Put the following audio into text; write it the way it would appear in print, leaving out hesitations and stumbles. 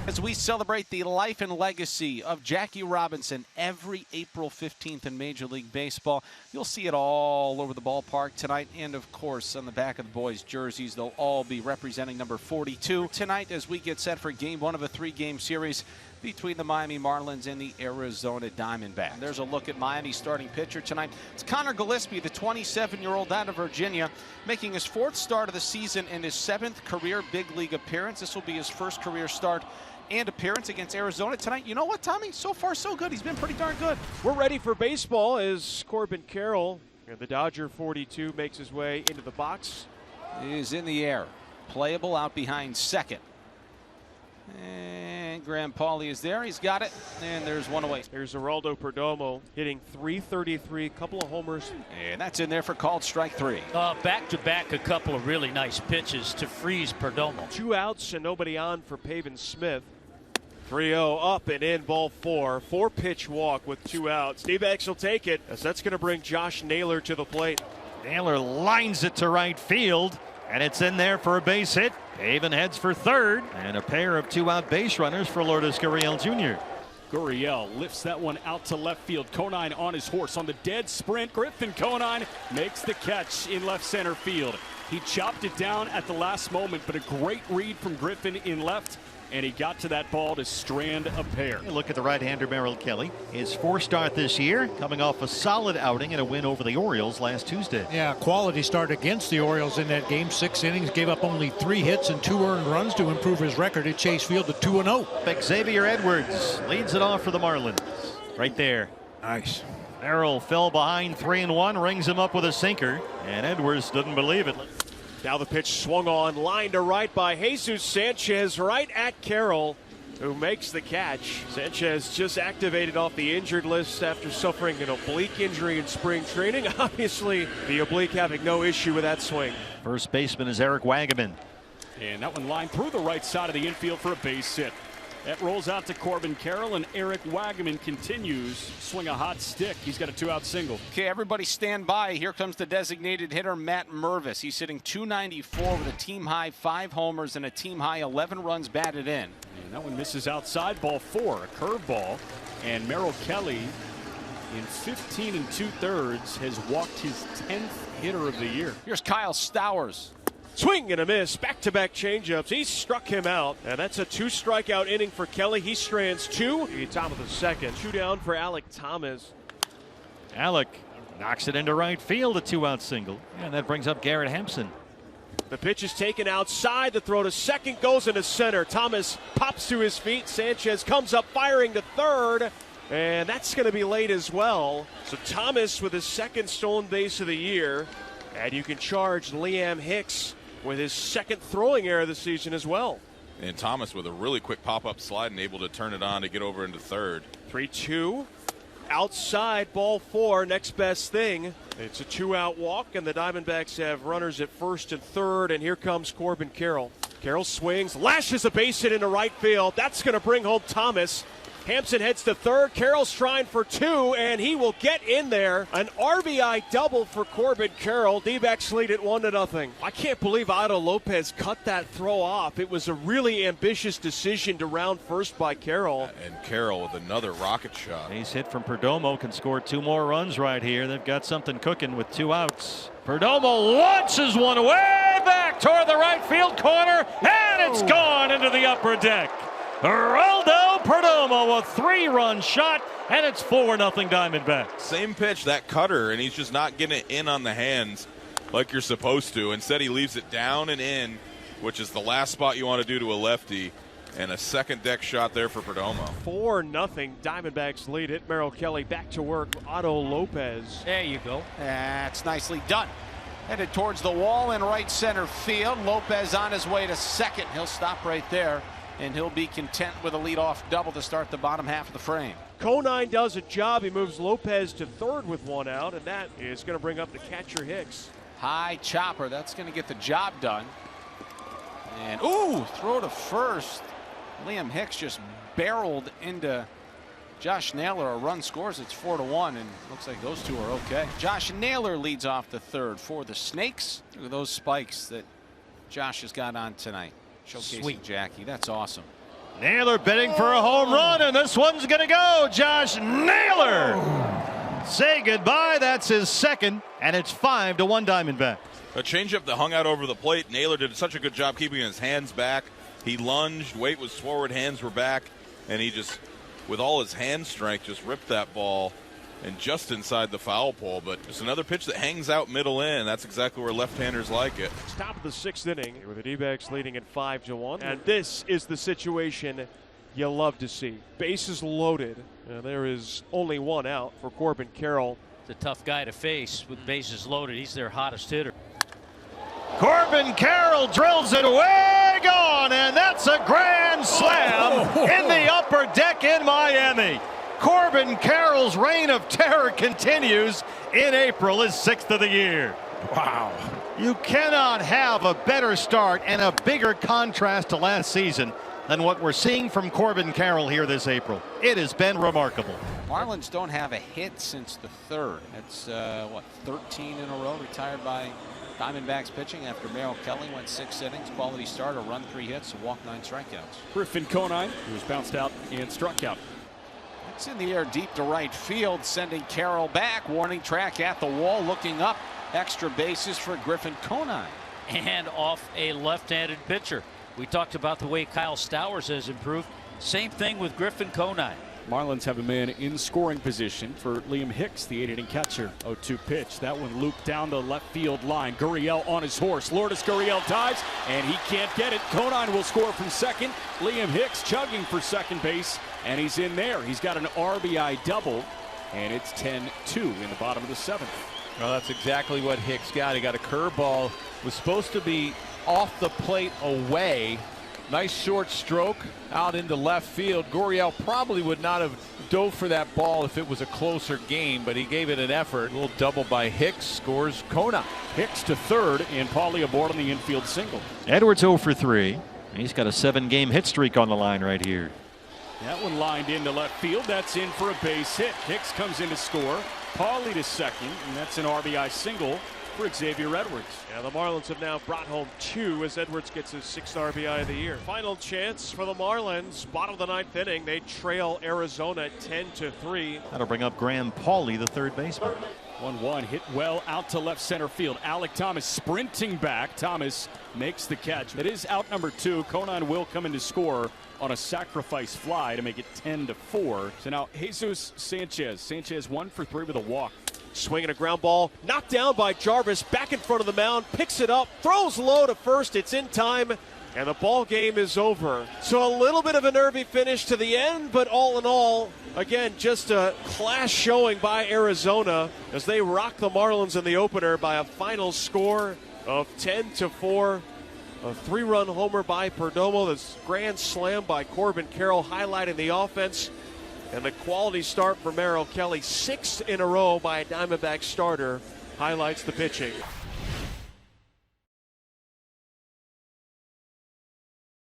As we celebrate the life and legacy of Jackie Robinson every April 15th in Major League Baseball, you'll see it all over the ballpark tonight, and of course on the back of the boys' jerseys. They'll all be representing number 42 tonight as we get set for game one of a three-game series between the Miami Marlins and the Arizona Diamondbacks. There's a look at Miami's starting pitcher tonight. It's Connor Gillespie, the 27-year-old out of Virginia, making his fourth start of the season and his seventh career big league appearance. This will be his first career start and appearance against Arizona tonight. You know what, Tommy? So far, so good. He's been pretty darn good. We're ready for baseball as Corbin Carroll, the Dodger 42, makes his way into the box. Is in the air. Playable out behind second. And Graham Pauley is there. He's got it. And there's one away. There's Geraldo Perdomo hitting .333, couple of homers. And that's in there for called strike three. Back-to-back, a couple of really nice pitches to freeze Perdomo. 2 outs and nobody on for Pavin Smith. 3-0 up and in, ball 4. 4-pitch walk with 2 outs. D-backs will take it as that's going to bring Josh Naylor to the plate. Naylor lines it to right field, and it's in there for a base hit. Pavin heads for third, and a pair of 2-out base runners for Lourdes Gurriel Jr. Gurriel lifts that one out to left field. Conine on his horse on the dead sprint. Griffin Conine makes the catch in left center field. He chopped it down at the last moment, but a great read from Griffin in left, and he got to that ball to strand a pair. Look at the right-hander Merrill Kelly. His fourth start this year, coming off a solid outing and a win over the Orioles last Tuesday. Yeah, quality start against the Orioles in that game. 6 innings, gave up only 3 hits and 2 earned runs to improve his record at Chase Field to 2-0. Xavier Edwards leads it off for the Marlins. Right there. Nice. Merrill fell behind 3-1, rings him up with a sinker, and Edwards didn't believe it. Now the pitch swung on, line to right by Jesus Sanchez, right at Carroll, who makes the catch. Sanchez just activated off the injured list after suffering an oblique injury in spring training. Obviously, the oblique having no issue with that swing. First baseman is Eric Wagaman. And that one lined through the right side of the infield for a base hit. That rolls out to Corbin Carroll, and Eric Wagaman continues to swing a hot stick. He's got a 2-out single. Okay, everybody stand by. Here comes the designated hitter, Matt Mervis. He's hitting .294 with a team-high 5 homers and a team-high 11 runs batted in. And that one misses outside, ball 4, a curveball. And Merrill Kelly, in 15 2/3, has walked his 10th hitter of the year. Here's Kyle Stowers. Swing and a miss, back-to-back changeups. He struck him out, and that's a 2-strikeout inning for Kelly. He strands 2. Top of the second. 2 down for Alec Thomas. Alec knocks it into right field, a 2-out single, and that brings up Garrett Hampson. The pitch is taken outside. The throw to second goes into center. Thomas pops to his feet. Sanchez comes up firing to third, and that's going to be late as well. So Thomas with his second stolen base of the year, and you can charge Liam Hicks with his second throwing error this season as well. And Thomas with a really quick pop-up slide and able to turn it on to get over into third. 3-2. Outside, ball 4, next best thing. It's a 2-out walk, and the Diamondbacks have runners at first and third, and here comes Corbin Carroll. Carroll swings, lashes a base hit into right field. That's going to bring home Thomas. Hampson heads to third. Carroll's trying for 2, and he will get in there. An RBI double for Corbin Carroll. D-backs lead at 1-0. I can't believe Otto Lopez cut that throw off. It was a really ambitious decision to round first by Carroll. And Carroll with another rocket shot. Base hit from Perdomo can score 2 more runs right here. They've got something cooking with 2 outs. Perdomo launches one way back toward the right field corner, and it's gone into the upper deck. Geraldo Perdomo, a 3-run shot, and it's 4-0 Diamondbacks. Same pitch, that cutter, and he's just not getting it in on the hands like you're supposed to. Instead, he leaves it down and in, which is the last spot you want to do to a lefty. And a second deck shot there for Perdomo. 4-0 Diamondbacks lead it. Merrill Kelly back to work. Otto Lopez. There you go. That's nicely done. Headed towards the wall in right center field. Lopez on his way to second. He'll stop right there, and he'll be content with a leadoff double to start the bottom half of the frame. Conine does a job. He moves Lopez to third with 1 out, and that is going to bring up the catcher Hicks. High chopper. That's going to get the job done. And, ooh, throw to first. Liam Hicks just barreled into Josh Naylor. A run scores. It's 4-1, and looks like those two are okay. Josh Naylor leads off the third for the Snakes. Look at those spikes that Josh has got on tonight. Showcasing Sweet. Jackie. That's awesome. Naylor bidding for a home run, and this one's going to go. Josh Naylor. Say goodbye. That's his second, and it's 5-1 Diamondbacks. A changeup that hung out over the plate. Naylor did such a good job keeping his hands back. He lunged, weight was forward, hands were back, and he just, with all his hand strength, just ripped that ball and just inside the foul pole. But it's another pitch that hangs out middle in. That's exactly where left-handers like it. Top of the 6th inning with the D-backs leading at 5-1. And this is the situation you love to see. Bases loaded. And there is only one out for Corbin Carroll. It's a tough guy to face with bases loaded. He's their hottest hitter. Corbin Carroll drills it way gone, and that's a grand slam in the upper deck in Miami. Corbin Carroll's reign of terror continues in April, his 6th of the year. Wow. You cannot have a better start and a bigger contrast to last season than what we're seeing from Corbin Carroll here this April. It has been remarkable. Marlins don't have a hit since the 3rd. That's, 13 in a row retired by Diamondbacks pitching after Merrill Kelly went 6 innings. Quality start, a run, 3 hits, a walk, 9 strikeouts. Griffin Conine, who was bounced out and struck out. It's in the air deep to right field, sending Carroll back. Warning track at the wall, looking up. Extra bases for Griffin Conine. And off a left-handed pitcher. We talked about the way Kyle Stowers has improved. Same thing with Griffin Conine. Marlins have a man in scoring position for Liam Hicks, the 8th-inning catcher. 0-2 pitch. That one looped down the left field line. Gurriel on his horse. Lourdes Gurriel dives, and he can't get it. Conine will score from second. Liam Hicks chugging for second base, and he's in there. He's got an RBI double, and it's 10-2 in the bottom of the 7th. Well, that's exactly what Hicks got. He got a curveball. Was supposed to be off the plate away. Nice short stroke out into left field. Gurriel probably would not have dove for that ball if it was a closer game, but he gave it an effort. A little double by Hicks, scores Conine. Hicks to third, and Paulie aboard on the infield single. Edwards 0 for 3. He's got a 7-game hit streak on the line right here. That one lined into left field. That's in for a base hit. Hicks comes in to score. Paulie to second, and that's an RBI single for Xavier Edwards. Yeah, the Marlins have now brought home 2 as Edwards gets his 6th RBI of the year. Final chance for the Marlins. Bottom of the 9th inning. They trail Arizona 10-3. That'll bring up Graham Paulie, the 3rd baseman. 1-1 hit well out to left center field. Alec Thomas sprinting back. Thomas makes the catch. That is out number 2. Conine will come in to score on a sacrifice fly to make it 10-4. So now Jesus Sanchez. Sanchez 1 for 3 with a walk. Swinging a ground ball, knocked down by Jarvis, back in front of the mound, picks it up, throws low to first. It's in time, and the ball game is over. So a little bit of a nervy finish to the end, but all in all, again, just a class showing by Arizona as they rock the Marlins in the opener by a final score of 10-4. A 3-run homer by Perdomo. This grand slam by Corbin Carroll highlighting the offense. And the quality start for Merrill Kelly, 6 in a row by a Diamondback starter, highlights the pitching.